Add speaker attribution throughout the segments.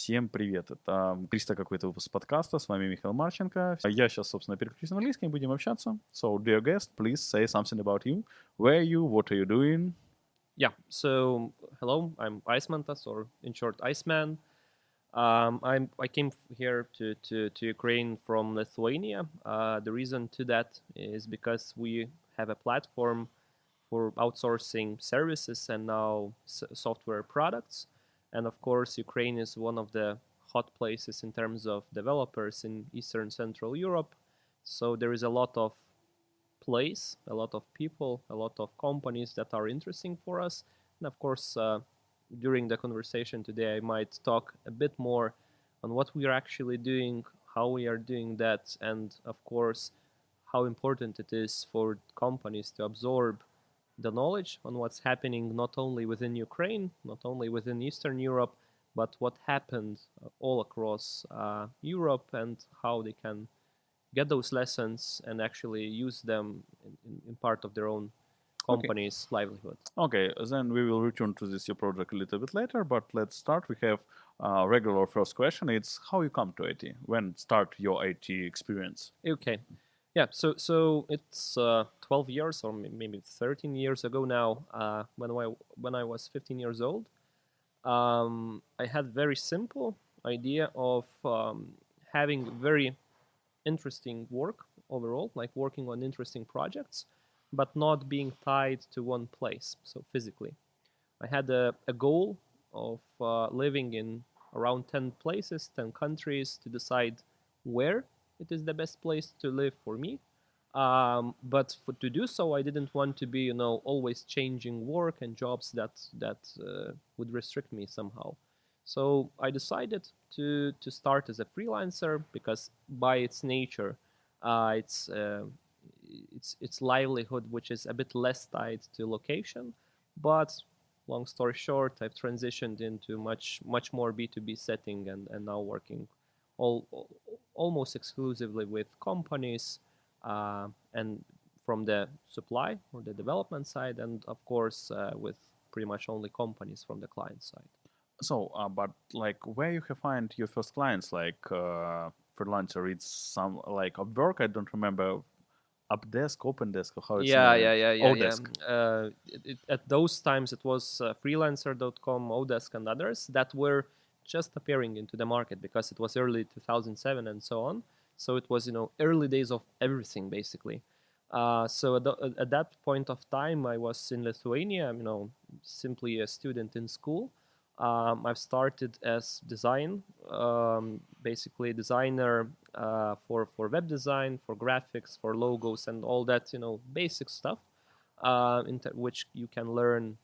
Speaker 1: Всем привет, это 300 какой-то выпуск подкаста, с вами Михаил Марченко. Я сейчас, собственно, переключусь на английский, и будем общаться. So, dear guest, please say something about you. Where are you? What are you doing?
Speaker 2: Yeah, so hello, I'm Aismantas, or in short, Iceman. I came here to Ukraine from Lithuania. The reason to that is because we have a platform for outsourcing services and now software products. And of course, Ukraine is one of the hot places in terms of developers in Eastern Central Europe. So there is a lot of place, a lot of people, a lot of companies that are interesting for us. And of course, during the conversation today, I might talk a bit more on what we are actually doing, how we are doing that, and of course, how important it is for companies to absorb the knowledge on what's happening not only within Ukraine, not only within Eastern Europe, but what happened all across Europe and how they can get those lessons and actually use them in part of their own company's livelihood.
Speaker 1: Okay, then we will return to this your project a little bit later, but let's start. We have a regular first question. It's how you come to IT. When start your IT experience?
Speaker 2: Okay. Yeah, so it's 12 years or maybe 13 years ago now, when I was 15 years old. I had very simple idea of having very interesting work overall, like working on interesting projects, but not being tied to one place, so physically. I had a goal of living in around 10 places, 10 countries to decide where it is the best place to live for me. But to do so, I didn't want to be, always changing work and jobs that would restrict me somehow. So I decided to start as a freelancer because by its nature, uh, it's uh, it's livelihood which is a bit less tied to location. But long story short, I've transitioned into much more B2B setting and now working all almost exclusively with companies and from the supply or the development side, and of course with pretty much only companies from the client side.
Speaker 1: So, but like where you have find your first clients, like freelancer, it's some like Upwork, I don't remember, Updesk, OpenDesk, or how it's
Speaker 2: Yeah.
Speaker 1: Odesk.
Speaker 2: At those times, it was freelancer.com, Odesk, and others that were just appearing into the market because it was early 2007 and so on. So it was, early days of everything, basically. So at that point of time, I was in Lithuania, simply a student in school. I've started as design, basically designer for web design, for graphics, for logos, and all that basic stuff, which you can learn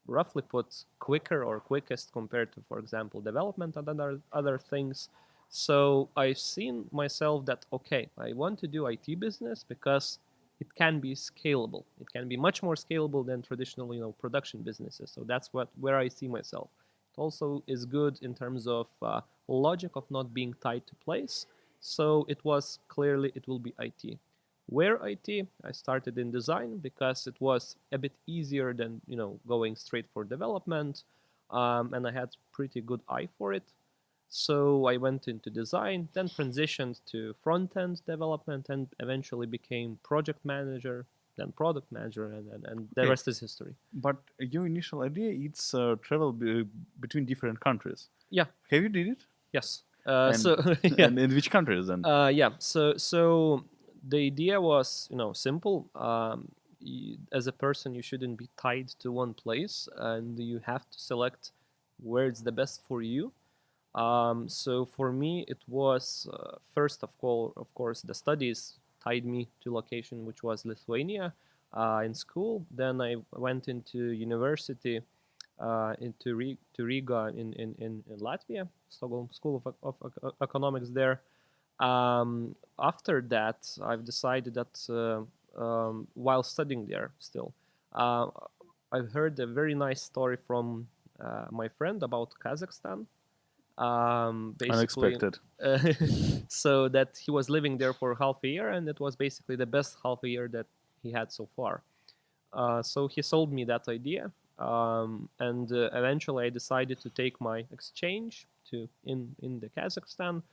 Speaker 2: roughly put quicker or quickest compared to, for example, development and other things. So I've seen myself that okay, I want to do IT business because it can be scalable. It can be much more scalable than traditional, production businesses. So that's where I see myself. It also is good in terms of logic of not being tied to place. So it was clearly it will be IT. Where IT? I started in design because it was a bit easier than going straight for development, and I had pretty good eye for it. So I went into design, then transitioned to front end development, and eventually became project manager, then product manager, and the
Speaker 1: Okay.
Speaker 2: rest is history.
Speaker 1: But your initial idea it's travel between different countries.
Speaker 2: Yeah.
Speaker 1: Have you did it?
Speaker 2: Yes.
Speaker 1: And,
Speaker 2: So yeah.
Speaker 1: and in which countries then?
Speaker 2: Yeah. So the idea was simple. As a person, you shouldn't be tied to one place, and you have to select where it's the best for you. So for me, it was first of all, of course, the studies tied me to location, which was Lithuania in school. Then I went into university to Riga in Latvia, Stockholm School of Economics there. After that, I've decided that while studying there still, uh, I've heard a very nice story from my friend about Kazakhstan. Basically,
Speaker 1: Unexpected.
Speaker 2: so that he was living there for half a year, and it was basically the best half a year that he had so far. So he sold me that idea, and eventually I decided to take my exchange to in the Kazakhstan.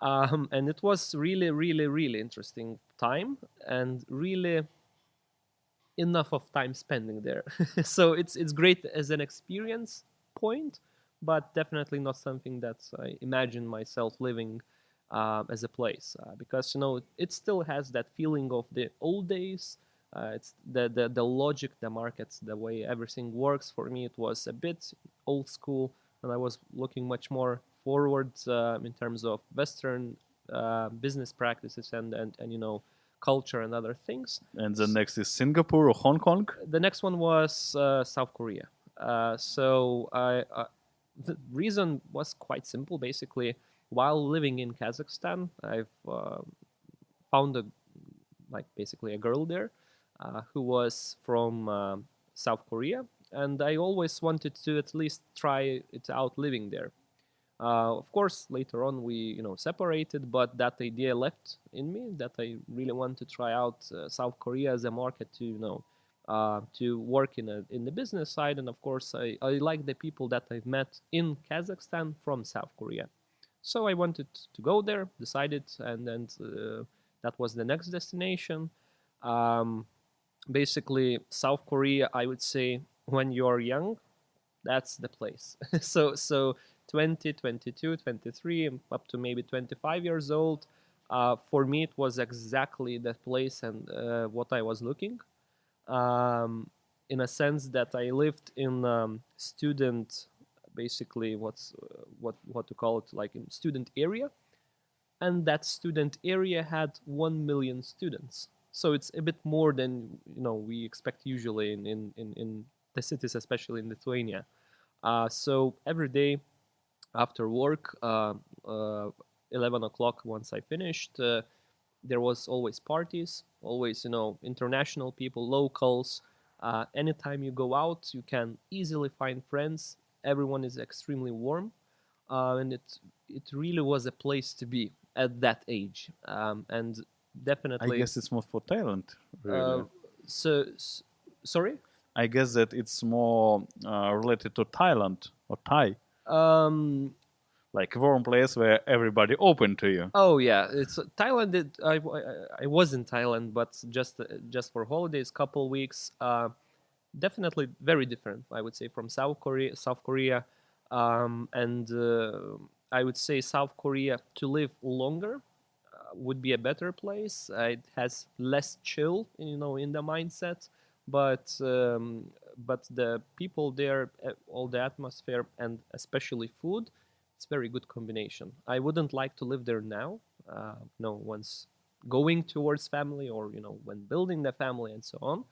Speaker 2: And it was really, really, really interesting time, and really enough of time spending there. So it's great as an experience point, but definitely not something that I imagine myself living as a place, because it still has that feeling of the old days. It's the logic, the markets, the way everything works. For me, it was a bit old school, and I was looking much more forward in terms of Western business practices and culture and other things.
Speaker 1: And the next is Singapore or Hong Kong?
Speaker 2: The next one was South Korea. The reason was quite simple. Basically, while living in Kazakhstan, I've found basically a girl there who was from South Korea, and I always wanted to at least try it out living there. Of course, later on we separated, but that idea left in me, that I really want to try out South Korea as a market to work in the business side. And of course, I like the people that I've met in Kazakhstan from South Korea. So I wanted to go there, decided, and then that was the next destination. Basically, South Korea, I would say, when you're young, that's the place. So 20, 22, 23, up to maybe 25 years old, for me it was exactly that place and what I was looking. In a sense that I lived in student, basically what to call it, like in student area, and that student area had 1 million students. So it's a bit more than we expect usually in the cities, especially in Lithuania. So every day after work, 11 o'clock, once I finished, there was always parties, always international people, locals. Anytime you go out, you can easily find friends. Everyone is extremely warm, and it really was a place to be at that age. And definitely,
Speaker 1: I guess it's more for talent, really.
Speaker 2: Sorry?
Speaker 1: I guess that it's more related to Thailand or Thai. Like a warm place where everybody open to you.
Speaker 2: Oh yeah, it's Thailand. I was in Thailand, but just for holidays, couple weeks. Definitely very different, I would say, from South Korea, and I would say South Korea to live longer would be a better place. It has less chill, in the mindset, but the people there, all the atmosphere, and especially food, it's very good combination. I wouldn't like to live there now. Once going towards family, or when building the family and so on,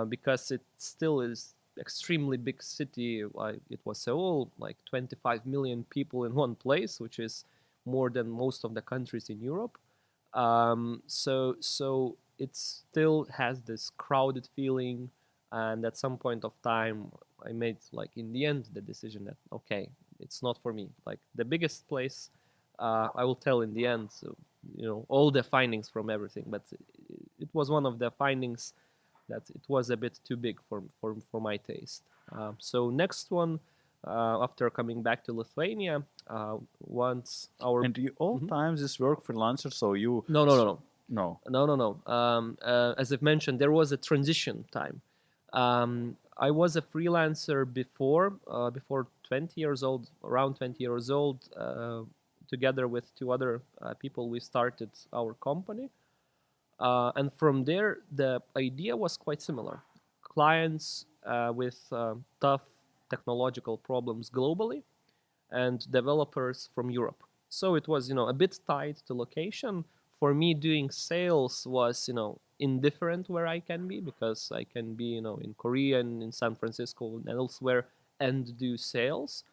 Speaker 2: because it still is extremely big city. It was Seoul, like 25 million people in one place, which is more than most of the countries in Europe. So it still has this crowded feeling, and at some point of time, I made, like, in the end, the decision that, okay, it's not for me. Like, the biggest place, I will tell in the end, so, all the findings from everything, but it was one of the findings that it was a bit too big for my taste. So next one, after coming back to Lithuania, once our...
Speaker 1: And you all times just work freelancer, so you...
Speaker 2: No.
Speaker 1: No.
Speaker 2: As I've mentioned, there was a transition time. I was a freelancer before 20 years old, around 20 years old. Together with two other people, we started our company. And from there, the idea was quite similar. Clients with tough technological problems globally, and developers from Europe. So it was, a bit tied to location. For me, doing sales was, indifferent where I can be, because I can be, in Korea and in San Francisco and elsewhere and do sales.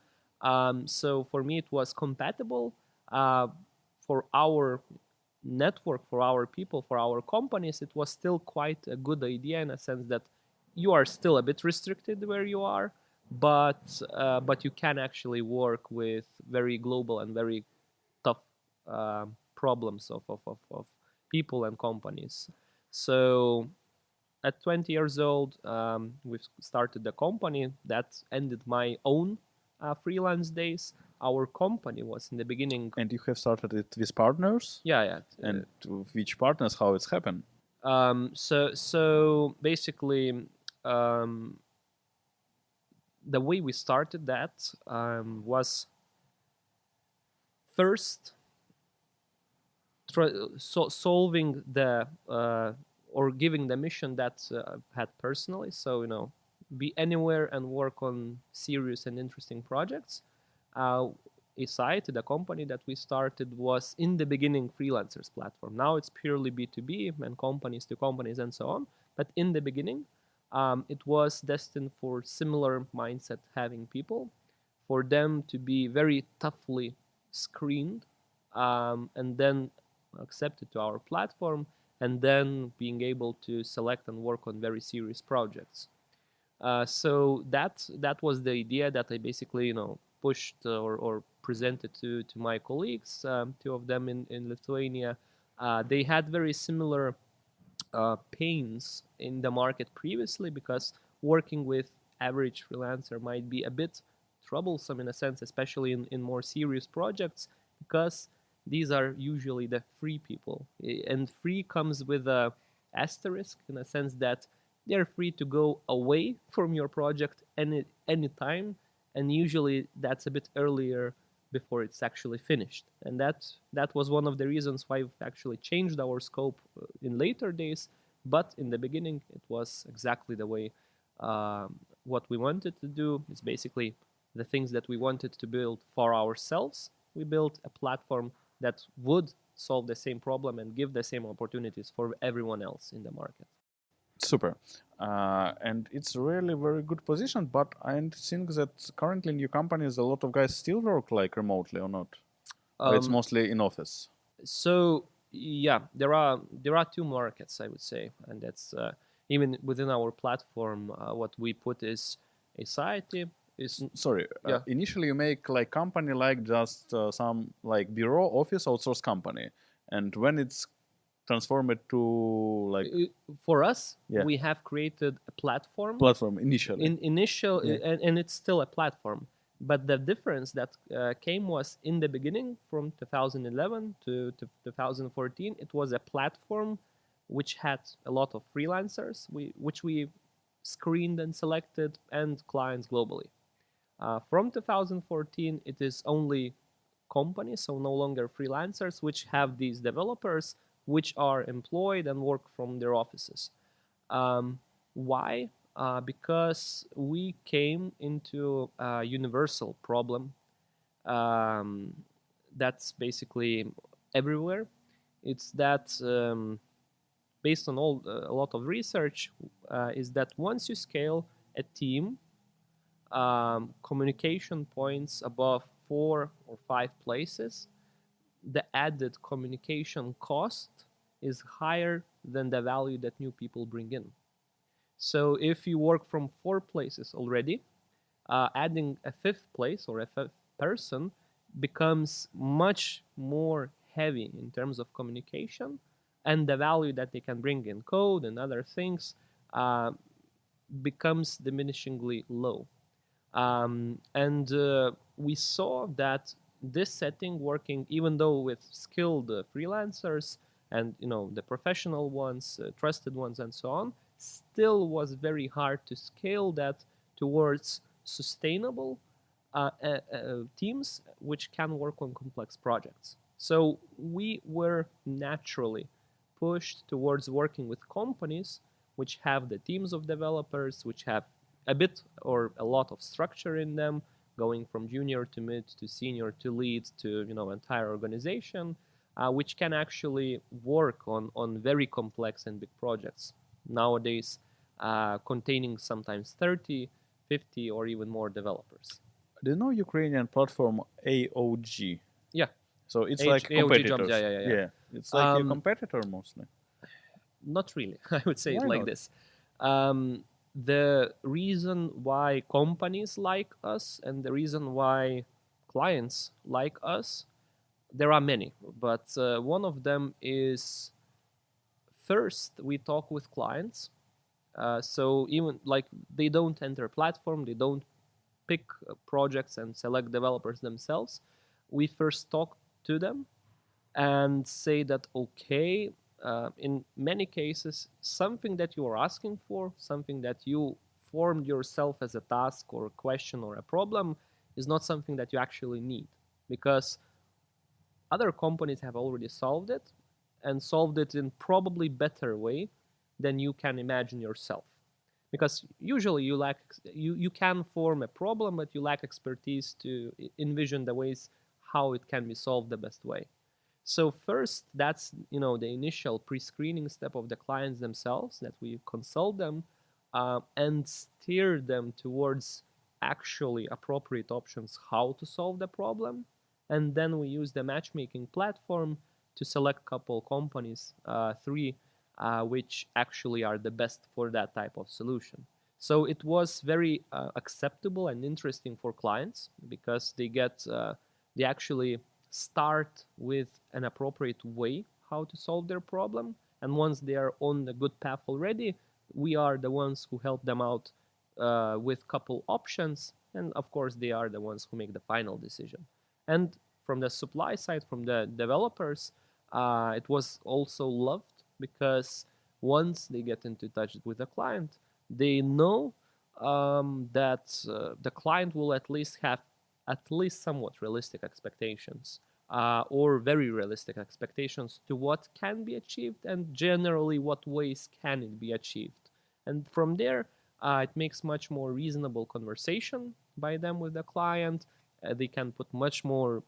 Speaker 2: So for me, it was compatible. For our network, for our people, for our companies, it was still quite a good idea, in a sense that you are still a bit restricted where you are, but you can actually work with very global and very tough problems of people and companies. So at 20 years old, we've started the company that ended my own freelance days. our company was in the beginning.
Speaker 1: And you have started it with partners?
Speaker 2: Yeah.
Speaker 1: And which partners, how it's happened?
Speaker 2: So basically, the way we started that was first solving the or giving the mission that I've had personally. So, be anywhere and work on serious and interesting projects. Aciety, the company that we started, was in the beginning freelancers platform. Now it's purely B2B and companies to companies and so on. But in the beginning, it was destined for similar mindset having people, for them to be very toughly screened and then accepted to our platform, and then being able to select and work on very serious projects. So that was the idea that I basically pushed or presented to my colleagues, two of them in Lithuania. They had very similar pains in the market previously, because working with average freelancer might be a bit troublesome in a sense, especially in more serious projects, because these are usually the free people, and free comes with a asterisk in a sense that they're free to go away from your project any time, and usually that's a bit earlier before it's actually finished. And that was one of the reasons why we've actually changed our scope in later days. But in the beginning, it was exactly the way what we wanted to do. It's basically the things that we wanted to build for ourselves. We built a platform that would solve the same problem and give the same opportunities for everyone else in the market.
Speaker 1: Super. And it's really very good position, but I think that currently in your companies, a lot of guys still work like remotely or not? Or it's mostly in office?
Speaker 2: So yeah, there are two markets, I would say, and that's even within our platform. What we put is Aciety.
Speaker 1: Sorry, initially you make like company like just some like bureau office outsource company, and when it's transformed to like
Speaker 2: for us, we have created a platform
Speaker 1: initially
Speaker 2: and it's still a platform. But the difference that came was in the beginning, from 2011 to 2014, it was a platform which had a lot of freelancers, which we screened and selected, and clients globally. From 2014, it is only companies, so no longer freelancers, which have these developers which are employed and work from their offices. Why? Because we came into a universal problem that's basically everywhere. It's that based on a lot of research, is that once you scale a team, communication points above 4 or 5 places, the added communication cost is higher than the value that new people bring in. So if you work from 4 places already, adding a 5th place or a 5th person becomes much more heavy in terms of communication, and the value that they can bring in code and other things becomes diminishingly low. And we saw that this setting working, even though with skilled freelancers and the professional ones, trusted ones, and so on, still was very hard to scale that towards sustainable teams which can work on complex projects. So we were naturally pushed towards working with companies which have the teams of developers, which have a bit or a lot of structure in them, going from junior to mid to senior to lead to entire organization, which can actually work on very complex and big projects nowadays, containing sometimes 30, 50, or even more developers.
Speaker 1: Do you know Ukrainian platform AOG?
Speaker 2: Yeah.
Speaker 1: So it's like competitors.
Speaker 2: Yeah.
Speaker 1: It's like your competitor mostly.
Speaker 2: Not really. I would say
Speaker 1: Why
Speaker 2: it like
Speaker 1: not?
Speaker 2: this. The reason why companies like us and the reason why clients like us, there are many, but one of them is, first, we talk with clients. So even like they don't enter platform, they don't pick projects and select developers themselves, we first talk to them and say that, okay, in many cases, something that you are asking for, something that you formed yourself as a task or a question or a problem, is not something that you actually need, because other companies have already solved it, and solved it in probably better way than you can imagine yourself. Because usually you can form a problem, but you lack expertise to envision the ways how it can be solved the best way. So first, that's the initial pre-screening step of the clients themselves, that we consult them and steer them towards actually appropriate options how to solve the problem. And then we use the matchmaking platform to select a couple companies, 3, which actually are the best for that type of solution. So it was very acceptable and interesting for clients, because they actually start with an appropriate way how to solve their problem. And once they are on a good path already, we are the ones who help them out with couple options. And of course, they are the ones who make the final decision. And from the supply side, from the developers, it was also loved, because once they get into touch with the client, they know that the client will at least have at least somewhat realistic expectations, or very realistic expectations to what can be achieved, and generally what ways can it be achieved. And from there, it makes much more reasonable conversation by them with the client. They can put much more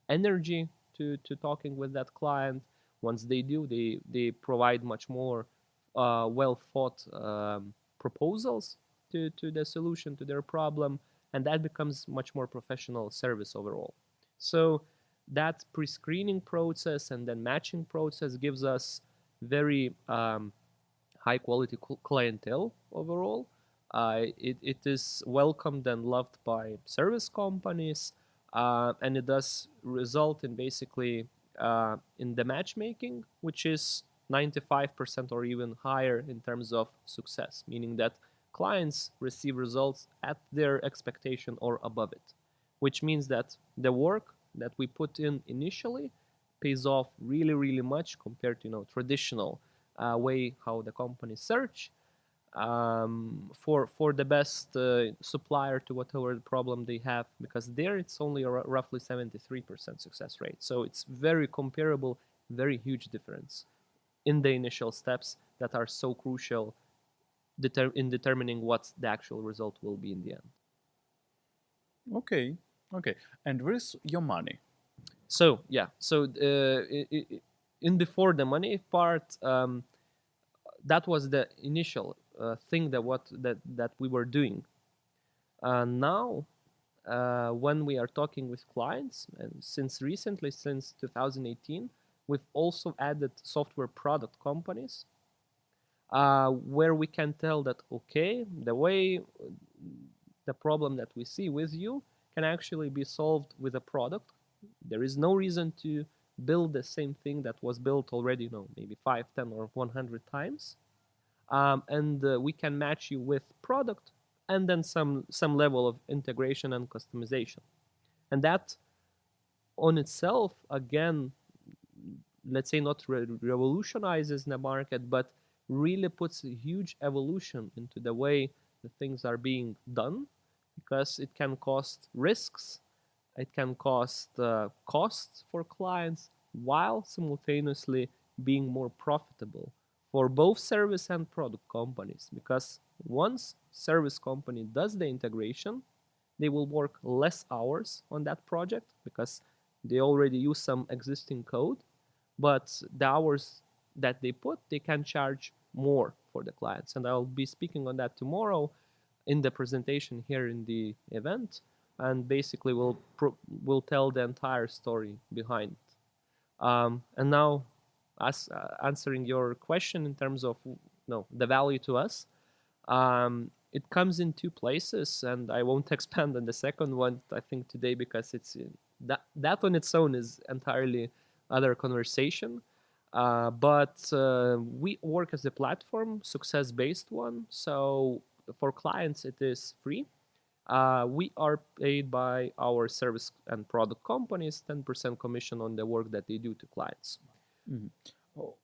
Speaker 2: energy to talking with that client. Once they do, they provide much more well thought proposals to the solution to their problem, and that becomes much more professional service overall. So that pre-screening process and then matching process gives us very high quality clientele overall. It is welcomed and loved by service companies, and it does result in basically in the matchmaking, which is 95% or even higher in terms of success, meaning that clients receive results at their expectation or above it, which means that the work that we put in initially pays off really, really much compared to traditional way how the companies search for the best supplier to whatever problem they have, because there it's only roughly 73% success rate. So it's very comparable, very huge difference in the initial steps that are so crucial in determining what the actual result will be in the end.
Speaker 1: Okay. And where is your money?
Speaker 2: So in before the money part, that was the initial thing that we were doing. Now, when we are talking with clients, and since 2018, we've also added software product companies, where we can tell that, okay, the problem that we see with you can actually be solved with a product. There is no reason to build the same thing that was built already, maybe 5, 10, or 100 times. And we can match you with product and then some level of integration and customization. And that on itself, again, let's say not revolutionizes the market, but really puts a huge evolution into the way the things are being done, because it can cost risks, it can cost costs for clients, while simultaneously being more profitable for both service and product companies. Because once service company does the integration, they will work less hours on that project because they already use some existing code, but the hours that they put, they can charge more for the clients. And I'll be speaking on that tomorrow in the presentation here in the event, and basically we'll tell the entire story behind it. And now, answering your question in terms of the value to us, it comes in 2 places, and I won't expand on the second one, I think, today, because it's that on its own is entirely other conversation. But we work as a platform, success-based one. So for clients, it is free. We are paid by our service and product companies 10% commission on the work that they do to clients.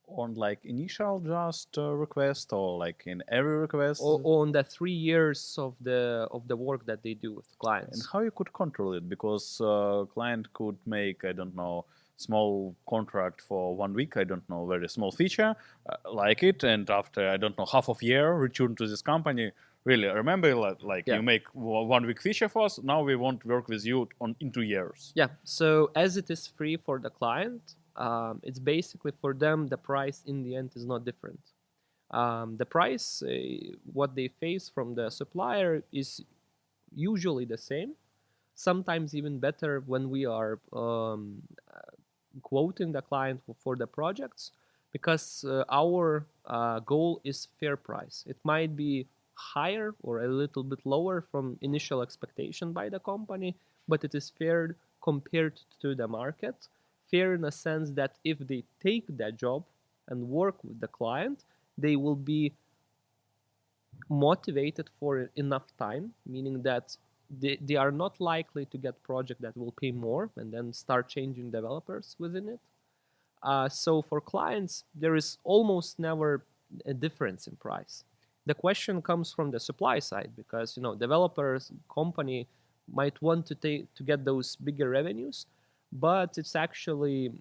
Speaker 1: On like initial just request, or like in every request?
Speaker 2: On the 3 years of the work that they do with clients.
Speaker 1: And how you could control it? Because client could make, I don't know, small contract for 1 week, I don't know, very small feature, like it, and after, I don't know, half of year, return to this company. Really, remember, like you make 1 week feature for us, now we want to work with you in 2 years.
Speaker 2: Yeah, so as it is free for the client, it's basically for them, the price in the end is not different. The price, what they face from the supplier is usually the same, sometimes even better when we are quoting the client for the projects, because our goal is fair price. It might be higher or a little bit lower from initial expectation by the company, but it is fair compared to the market. Fair in a sense that if they take that job and work with the client, they will be motivated for enough time, meaning that they are not likely to get project that will pay more and then start changing developers within it. So for clients, there is almost never a difference in price. The question comes from the supply side, because developers, company might want to get those bigger revenues, but it's actually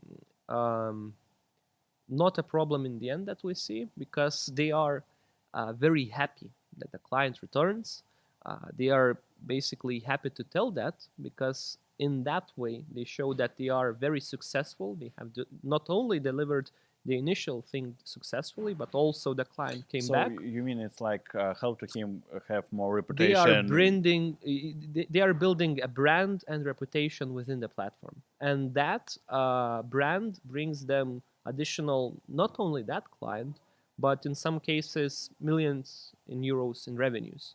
Speaker 2: not a problem in the end that we see, because they are very happy that the client returns. They are basically happy to tell that, because in that way they show that they are very successful. They have not only delivered the initial thing successfully, but also the client came back.
Speaker 1: So you mean it's like help to him have more reputation?
Speaker 2: They are building a brand and reputation within the platform, and that brand brings them additional, not only that client, but in some cases millions in euros in revenues.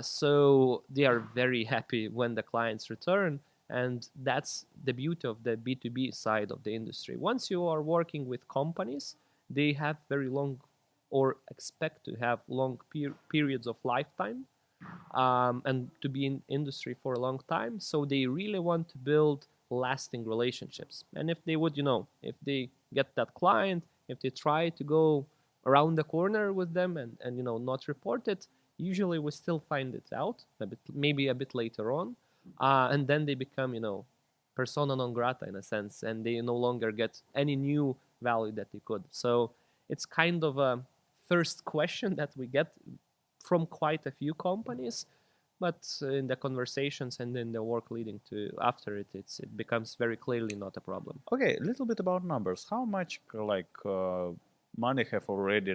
Speaker 2: So they are very happy when the clients return. And that's the beauty of the B2B side of the industry. Once you are working with companies, they have very long, or expect to have long periods of lifetime, and to be in industry for a long time. So they really want to build lasting relationships. And if they would, if they get that client, if they try to go around the corner with them and not report it, usually we still find it out, maybe a bit later on. And then they become, persona non grata in a sense, and they no longer get any new value that they could. So it's kind of a first question that we get from quite a few companies, but in the conversations and in the work leading to after it, it becomes very clearly not a problem.
Speaker 1: Okay, a little bit about numbers. How much money have already,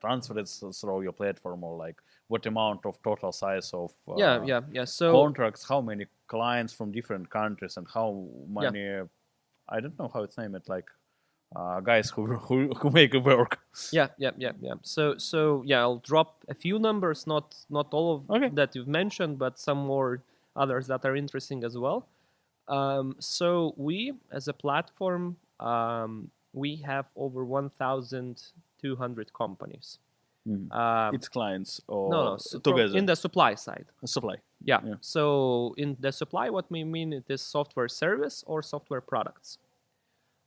Speaker 1: transferred through your platform, or what amount of total size of
Speaker 2: So
Speaker 1: contracts, how many clients from different countries, and how many, I don't know how it's named, guys who make it work.
Speaker 2: Yeah. So I'll drop a few numbers, not all of that you've mentioned, but some more others that are interesting as well. So we, as a platform, we have over 1,200 companies.
Speaker 1: It's clients or
Speaker 2: no,
Speaker 1: together?
Speaker 2: In the supply side.
Speaker 1: Supply.
Speaker 2: Yeah. So in the supply, what we mean, it is software service or software products.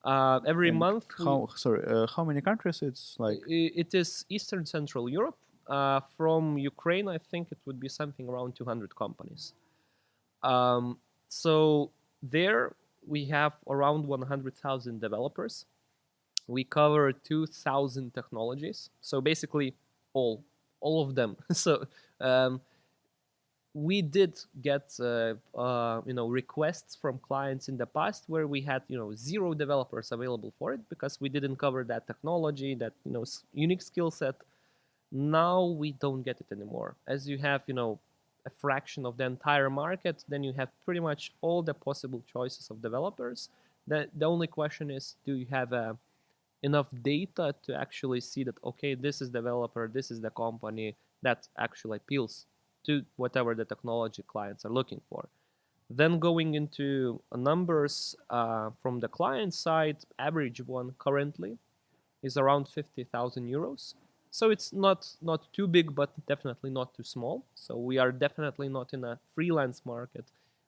Speaker 2: Every month.
Speaker 1: How many countries? It's
Speaker 2: it is Eastern Central Europe. From Ukraine, I think it would be something around 200 companies. So there we have around 100,000 developers. We cover 2,000 technologies. So basically all of them. So we did get requests from clients in the past where we had 0 developers available for it, because we didn't cover that technology, that unique skill set. Now we don't get it anymore. As you have a fraction of the entire market, then you have pretty much all the possible choices of developers. The only question is, do you have enough data to actually see that, okay, this is developer, this is the company that actually appeals to whatever the technology clients are looking for. Then going into numbers from the client side, average one currently is around 50,000 euros. So it's not too big, but definitely not too small. So we are definitely not in a freelance market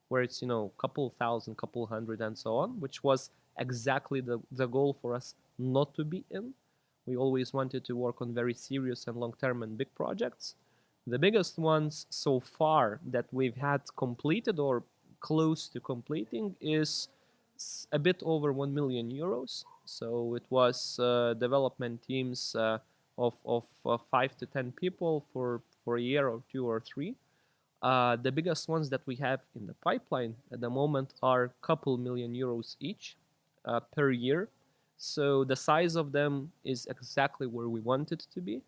Speaker 2: where it's, couple thousand, couple hundred, and so on, which was exactly the goal for us not to be in. We always wanted to work on very serious and long-term and big projects. The biggest ones so far that we've had completed or close to completing is a bit over 1 million euros. So it was development teams of 5 to 10 people for a year or 2 or 3. The biggest ones that we have in the pipeline at the moment are a couple million euros each per year. So the size of them is exactly where we want it to be.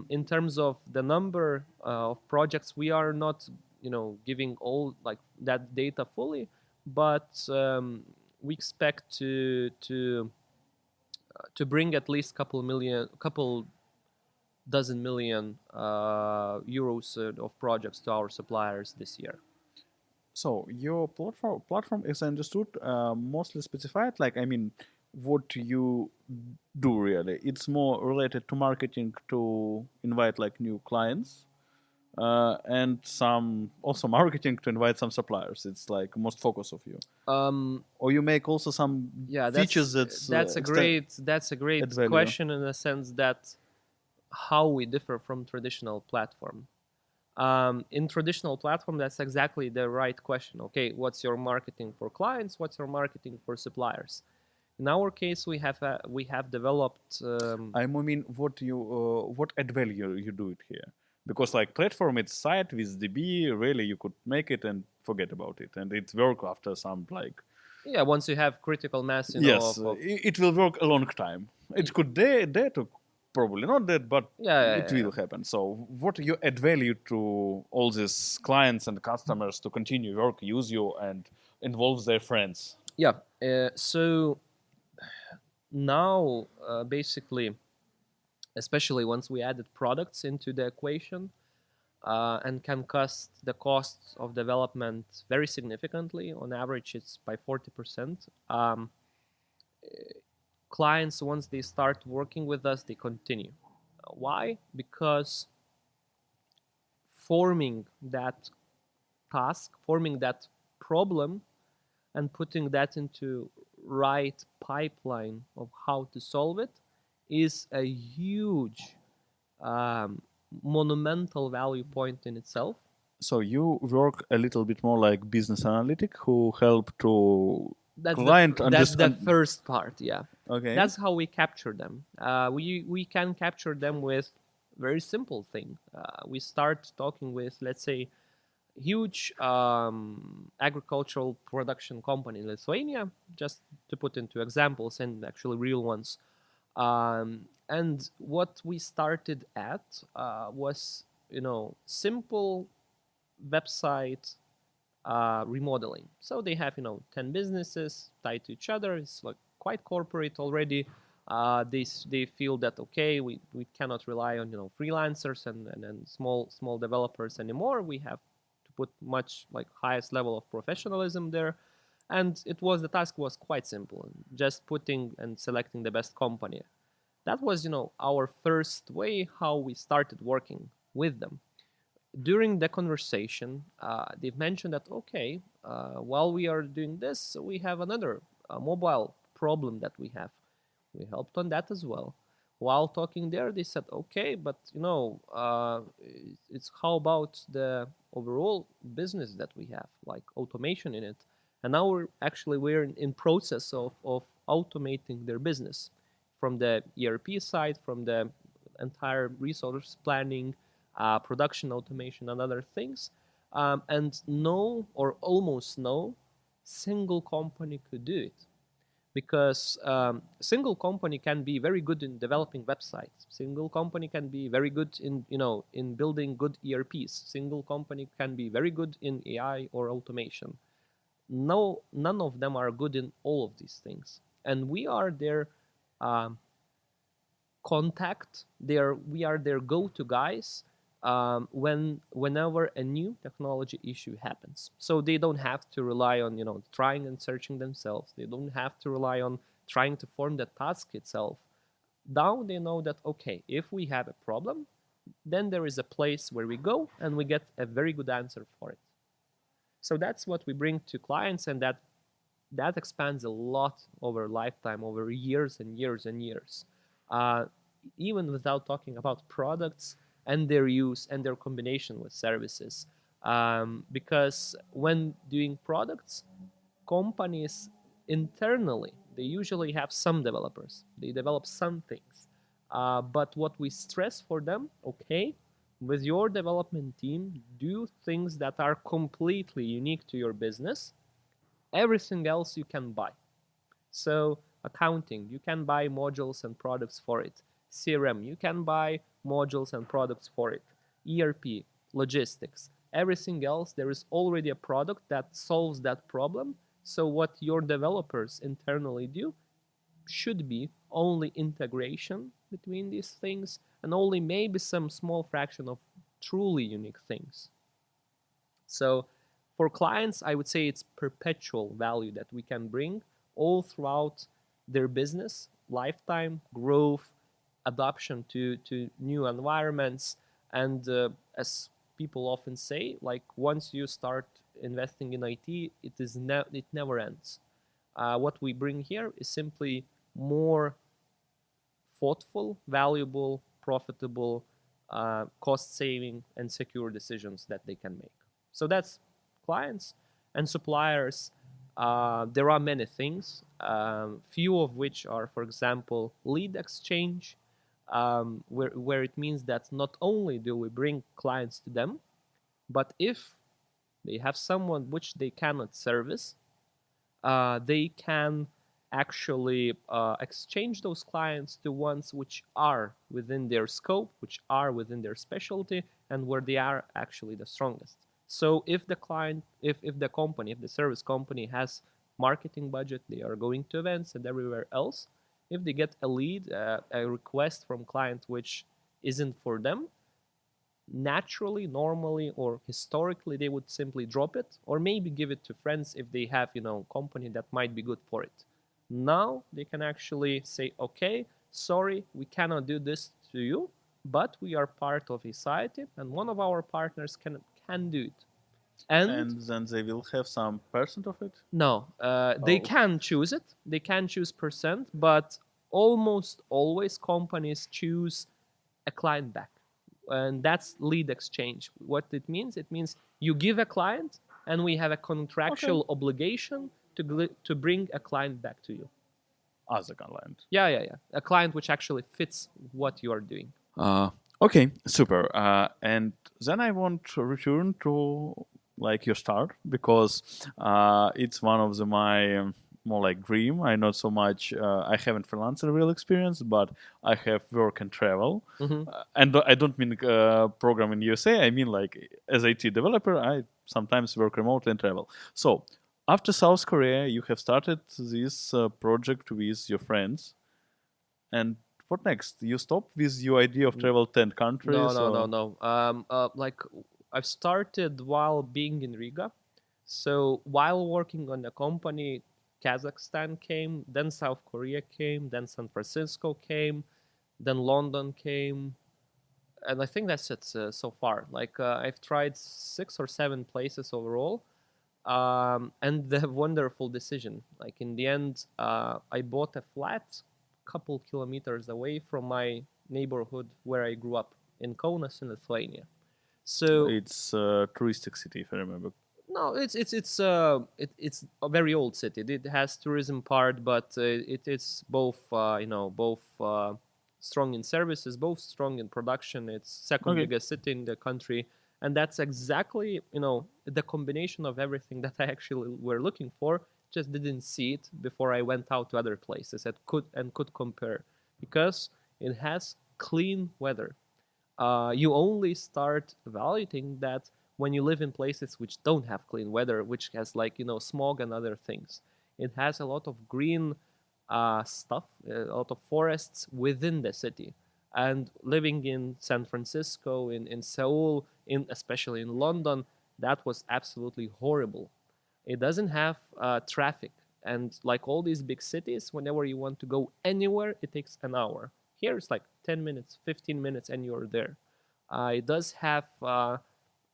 Speaker 2: In terms of the number of projects, we are not, giving all like that data fully, but we expect to bring at least couple dozen million euros of projects to our suppliers this year.
Speaker 1: So your platform is understood mostly specified. Like, I mean, what you do really? It's more related to marketing to invite like new clients, and some also marketing to invite some suppliers. It's like most focus of you. Or you make also some features
Speaker 2: that's a great question in the sense that how we differ from traditional platform. In traditional platform, that's exactly the right question. Okay, what's your marketing for clients? What's your marketing for suppliers? In our case, we have developed.
Speaker 1: I mean, what add value you do it here? Because like platform, it's site with DB. Really, you could make it and forget about it, and it work after some like.
Speaker 2: Yeah, once you have critical mass,
Speaker 1: yes, it will work a long time. It could dare to. Probably not that, but it will happen. So what you add value to all these clients and customers to continue work, use you, and involve their friends?
Speaker 2: Yeah. So now, basically, especially once we added products into the equation and can cut the costs of development very significantly. On average, it's by 40%. Clients, once they start working with us, they continue. Why? Because forming that task, forming that problem, and putting that into right pipeline of how to solve it is a huge monumental value point in itself.
Speaker 1: So you work a little bit more like business analytic who help to
Speaker 2: that's the first part, yeah.
Speaker 1: Okay.
Speaker 2: That's how we capture them. We can capture them with very simple thing. We start talking with, let's say, huge agricultural production company in Lithuania, just to put into examples and actually real ones. And what we started at was, simple website remodeling. So they have 10 businesses tied to each other. It's like quite corporate already. They feel that okay, we cannot rely on freelancers and small developers anymore. We have to put much like highest level of professionalism there. And the task was quite simple, just putting and selecting the best company. That was our first way how we started working with them. During the conversation, they've mentioned that, okay, while we are doing this, we have another mobile problem that we have. We helped on that as well. While talking there, they said, okay, but, it's how about the overall business that we have, like automation in it. And now we're in process of automating their business from the ERP side, from the entire resource planning, production automation and other things, and no or almost no single company could do it, because single company can be very good in developing websites. Single company can be very good in building good ERPs. Single company can be very good in AI or automation. No, none of them are good in all of these things, and we are their contact. We are their go-to guys whenever a new technology issue happens. So they don't have to rely on trying and searching themselves. They don't have to rely on trying to form the task itself. Now they know that, okay, if we have a problem, then there is a place where we go and we get a very good answer for it. So that's what we bring to clients, and that expands a lot over lifetime, over years and years and years. Even without talking about products and their use and their combination with services. Because when doing products, companies internally, they usually have some developers. They develop some things. But what we stress for them, okay, with your development team, do things that are completely unique to your business. Everything else you can buy. So accounting, you can buy modules and products for it. CRM, you can buy modules and products for it. ERP, logistics, everything else, there is already a product that solves that problem. So what your developers internally do should be only integration between these things and only maybe some small fraction of truly unique things. So for clients, I would say it's perpetual value that we can bring all throughout their business, lifetime, growth, adoption to new environments. And as people often say, like once you start investing in IT, it never ends. What we bring here is simply more thoughtful, valuable, profitable, cost-saving, and secure decisions that they can make. So that's clients and suppliers. There are many things, few of which are, for example, lead exchange, where it means that not only do we bring clients to them, but if they have someone which they cannot service, they can actually exchange those clients to ones which are within their scope, which are within their specialty, and where they are actually the strongest. So if the client, if the company, if the service company has marketing budget, they are going to events and everywhere else. If they get a lead, a request from client which isn't for them, naturally, normally, or historically, they would simply drop it or maybe give it to friends if they have, company that might be good for it. Now they can actually say, okay, sorry, we cannot do this to you, but we are part of Aciety and one of our partners can do it.
Speaker 1: And then they will have some percent of it?
Speaker 2: No, they can choose it. They can choose percent, but almost always companies choose a client back. And that's lead exchange. What it means you give a client and we have a contractual obligation to bring a client back to you.
Speaker 1: As a client.
Speaker 2: Yeah. A client which actually fits what you are doing.
Speaker 1: Okay, super. And then I want to return to like your start, because it's one of my more like dream. I not so much. I haven't freelancer real experience, but I have work and travel. And I don't mean program in USA. I mean like as IT developer, I sometimes work remotely and travel. So after South Korea, you have started this project with your friends, and what next? You stop with your idea of travel 10 countries?
Speaker 2: No. Like I've started while being in Riga. So while working on the company, Kazakhstan came, then South Korea came, then San Francisco came, then London came, and I think that's it so far. Like I've tried 6 or 7 places overall, and the wonderful decision. Like in the end, I bought a flat couple kilometers away from my neighborhood where I grew up in Kaunas in Lithuania. So
Speaker 1: it's a touristic city, if I remember.
Speaker 2: No, it's a very old city. It has tourism part, but it's both strong in services, both strong in production. It's second biggest city in the country, and that's exactly the combination of everything that I actually were looking for. Just didn't see it before I went out to other places that could compare, because it has clean weather. You only start evaluating that when you live in places which don't have clean weather, which has smog and other things. It has a lot of green stuff, a lot of forests within the city. And living in San Francisco, in Seoul, especially in London, that was absolutely horrible. It doesn't have traffic. And like all these big cities, whenever you want to go anywhere, it takes an hour. Here it's like 10 minutes, 15 minutes, and you're there. It does have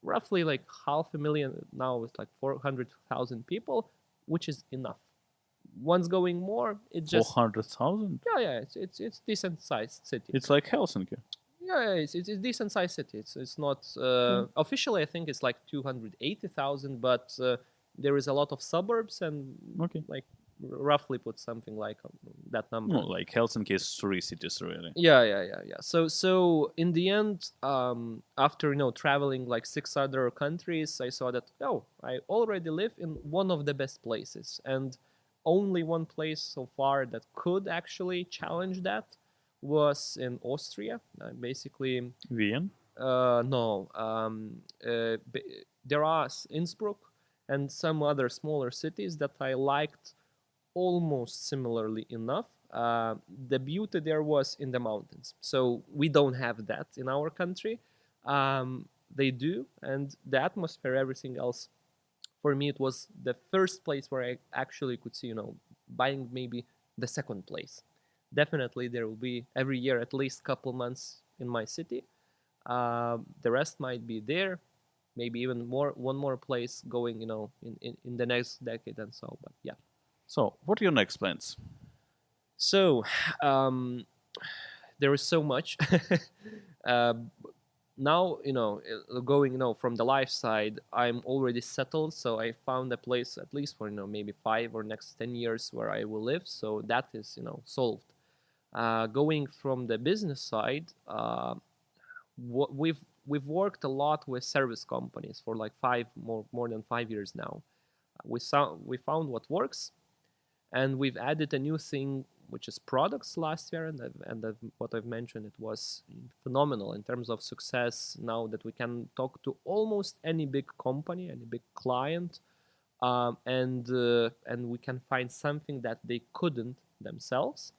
Speaker 2: roughly like 500,000 now. It's like 400,000 people, which is enough. Once going more, it just
Speaker 1: 400,000?
Speaker 2: yeah, it's decent sized city.
Speaker 1: It's like Helsinki.
Speaker 2: Yeah, it's decent sized city. It's not officially. I think it's like 280,000, but there is a lot of suburbs and like roughly put something like that number.
Speaker 1: No, like Helsinki is 3 cities really.
Speaker 2: Yeah. So in the end, after traveling like 6 other countries, I saw that I already live in one of the best places, and only one place so far that could actually challenge that was in Austria. Basically,
Speaker 1: Vienna?
Speaker 2: No. There are Innsbruck and some other smaller cities that I liked almost similarly enough. The beauty there was in the mountains. So we don't have that in our country. They do, and the atmosphere, everything else. For me, it was the first place where I actually could see, buying maybe the second place. Definitely, there will be every year at least a couple months in my city. The rest might be there, maybe even one more place going, in the next decade and so. But yeah.
Speaker 1: So, what are your next plans?
Speaker 2: So, there is so much. Now, going, from the life side, I'm already settled. So I found a place at least for, maybe 5 or next 10 years where I will live. So that is, solved. Going from the business side, we've worked a lot with service companies for like more than 5 years now. We found what works, and we've added a new thing, which is products last year, and what I've mentioned, it was phenomenal in terms of success. Now that we can talk to almost any big company, any big client, and we can find something that they couldn't themselves.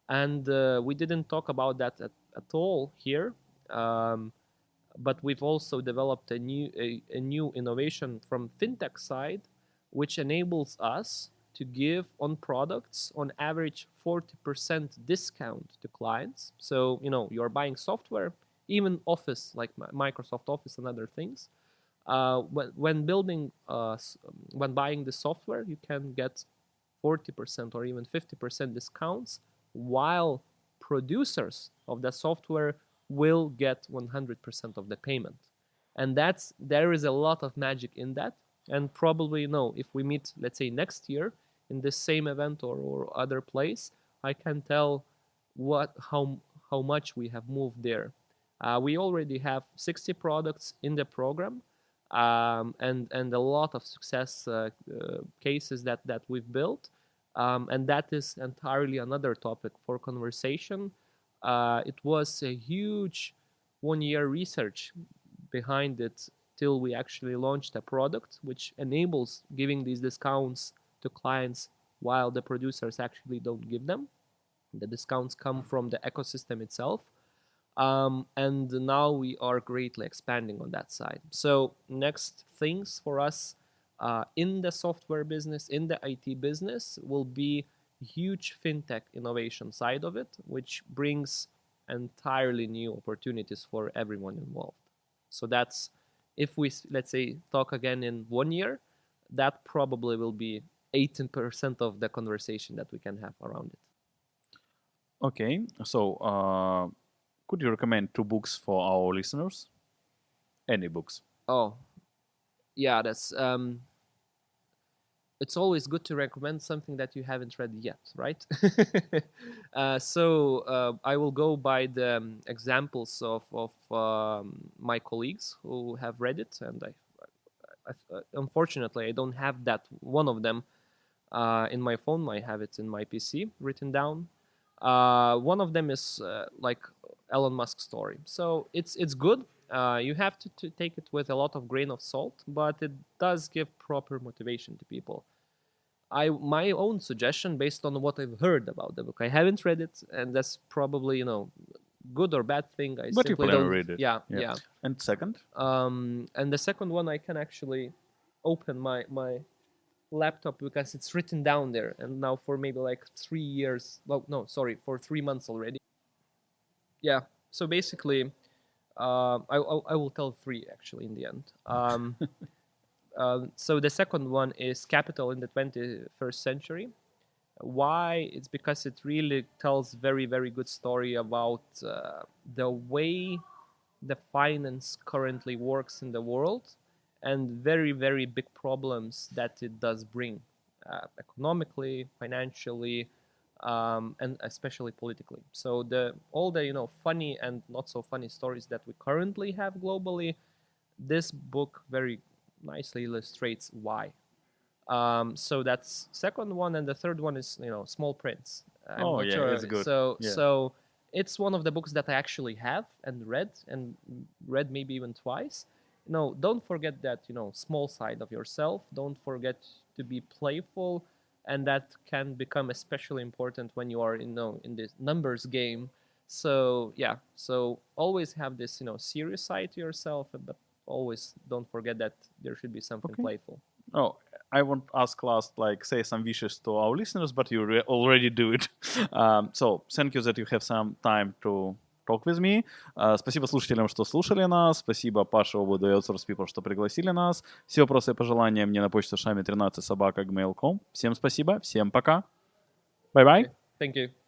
Speaker 2: And we didn't talk about that at all here, but we've also developed a new innovation from fintech side, which enables us to give on products on average 40% discount to clients. So you're buying software, even Office like Microsoft Office and other things. When buying the software, you can get 40% or even 50% discounts, while producers of the software will get 100% of the payment. And there is a lot of magic in that. And probably, if we meet, let's say, next year in this same event or other place, I can tell how much we have moved there. We already have 60 products in the program, and a lot of success cases that we've built. And that is entirely another topic for conversation. It was a huge 1-year research behind it till we actually launched a product which enables giving these discounts to clients while the producers actually don't give them. The discounts come from the ecosystem itself. And now we are greatly expanding on that side. So next things for us in the software business, in the IT business, will be huge fintech innovation side of it, which brings entirely new opportunities for everyone involved. So that's, if we, let's say, talk again in 1 year, that probably will be 18% of the conversation that we can have around it.
Speaker 1: Okay, so could you recommend 2 books for our listeners? Any books?
Speaker 2: Oh, yeah, that's it's always good to recommend something that you haven't read yet, right? So I will go by the examples of my colleagues who have read it, and unfortunately I don't have that one of them in my phone. I have it in my PC written down. One of them is like Elon Musk's story. So it's good. You have to take it with a lot of grain of salt, but it does give proper motivation to people. My own suggestion, based on what I've heard about the book, I haven't read it, and that's probably good or bad thing.
Speaker 1: But simply you don't read it.
Speaker 2: Yeah.
Speaker 1: And second?
Speaker 2: And the second one, I can actually open my laptop because it's written down there, and now for maybe like 3 years. Well, no, sorry, for 3 months already. Yeah. So basically, I will tell three actually in the end. So the second one is Capital in the 21st Century. Why? It's because it really tells very, very good story about the way the finance currently works in the world and very, very big problems that it does bring economically, financially, and especially politically. So all the funny and not so funny stories that we currently have globally, this book very nicely illustrates why. So that's second one, and the third one is Small Prince. I'm not sure.
Speaker 1: It's good.
Speaker 2: So it's one of the books that I actually have and read maybe even twice. Don't forget that small side of yourself. Don't forget to be playful, and that can become especially important when you are in this numbers game. So yeah, so always have this serious side to yourself, but always don't forget that there should be something playful.
Speaker 1: Oh, I won't ask last, say some wishes to our listeners, but you already do it. So, thank you that you have some time to talk with me. Спасибо слушателям, что слушали нас. Спасибо Паше Обуду и Outsource People, что пригласили нас. Все вопросы и пожелания мне на почту shami13@gmail.com. Всем спасибо, всем пока. Bye-bye.
Speaker 2: Thank you.